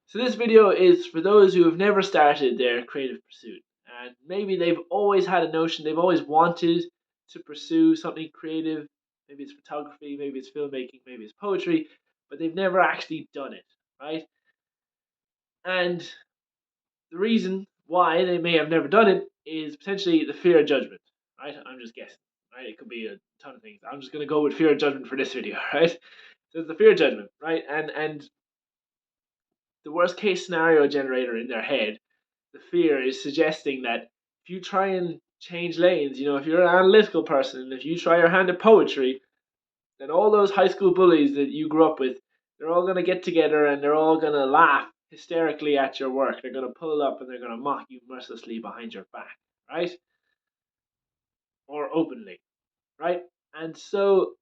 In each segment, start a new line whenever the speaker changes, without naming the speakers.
So this video is for those who have never started their creative pursuit, and maybe they've always had a notion, they've always wanted to pursue something creative. Maybe it's photography, maybe it's filmmaking, maybe it's poetry, but they've never actually done it, right? And the reason why they may have never done it is potentially the fear of judgment, right? I'm just guessing, right? It could be a ton of things. I'm just going to go with fear of judgment for this video, right? So it's the fear of judgment, right? And the worst case scenario generator in their head, the fear is suggesting that if you try and change lanes, if you're an analytical person, and if you try your hand at poetry, then all those high school bullies that you grew up with, they're all going to get together and they're all going to laugh hysterically at your work. They're going to pull it up and they're going to mock you mercilessly behind your back, right? Or openly, right? And so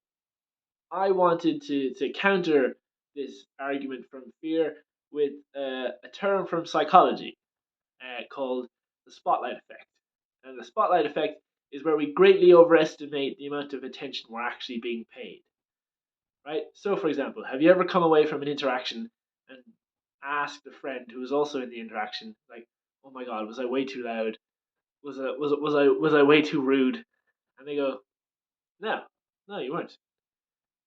I wanted to counter this argument from fear with a term from psychology called the spotlight effect. And the spotlight effect is where we greatly overestimate the amount of attention we're actually being paid. Right? So, for example, have you ever come away from an interaction and asked a friend who was also in the interaction, like, "Oh my God, was I way too loud? Was I way too rude?" And they go, "No, no, you weren't."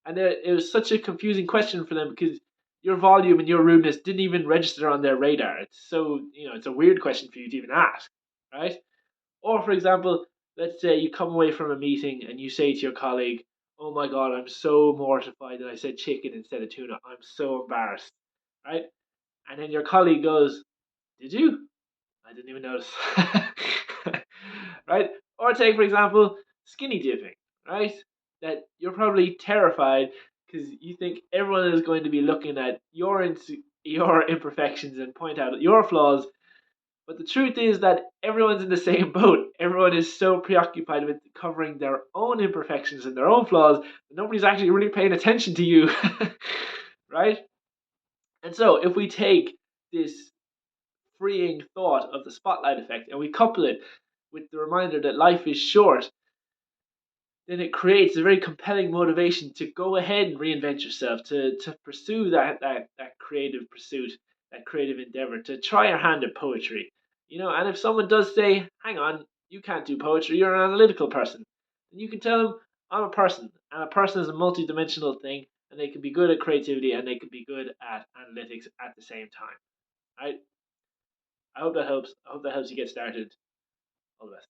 And it was such a confusing question for them because your volume and your rudeness didn't even register on their radar. It's so it's a weird question for you to even ask, right? Or, for example, let's say you come away from a meeting and you say to your colleague, "Oh my God, I'm so mortified that I said chicken instead of tuna. I'm so embarrassed." Right? And then your colleague goes, "Did you? I didn't even notice." Right? Or take, for example, skinny dipping, right? That you're probably terrified because you think everyone is going to be looking at your imperfections and point out your flaws, but the truth is that everyone's in the same boat. Everyone is so preoccupied with covering their own imperfections and their own flaws that nobody's actually really paying attention to you. Right? And so, if we take this freeing thought of the spotlight effect and we couple it with the reminder that life is short, then it creates a very compelling motivation to go ahead and reinvent yourself, to pursue that creative pursuit, that creative endeavor, to try your hand at poetry. And if someone does say, "Hang on, you can't do poetry, you're an analytical person," then you can tell them, "I'm a person, and a person is a multi-dimensional thing, and they can be good at creativity and they can be good at analytics at the same time." Right? I hope that helps. I hope that helps you get started. All the best.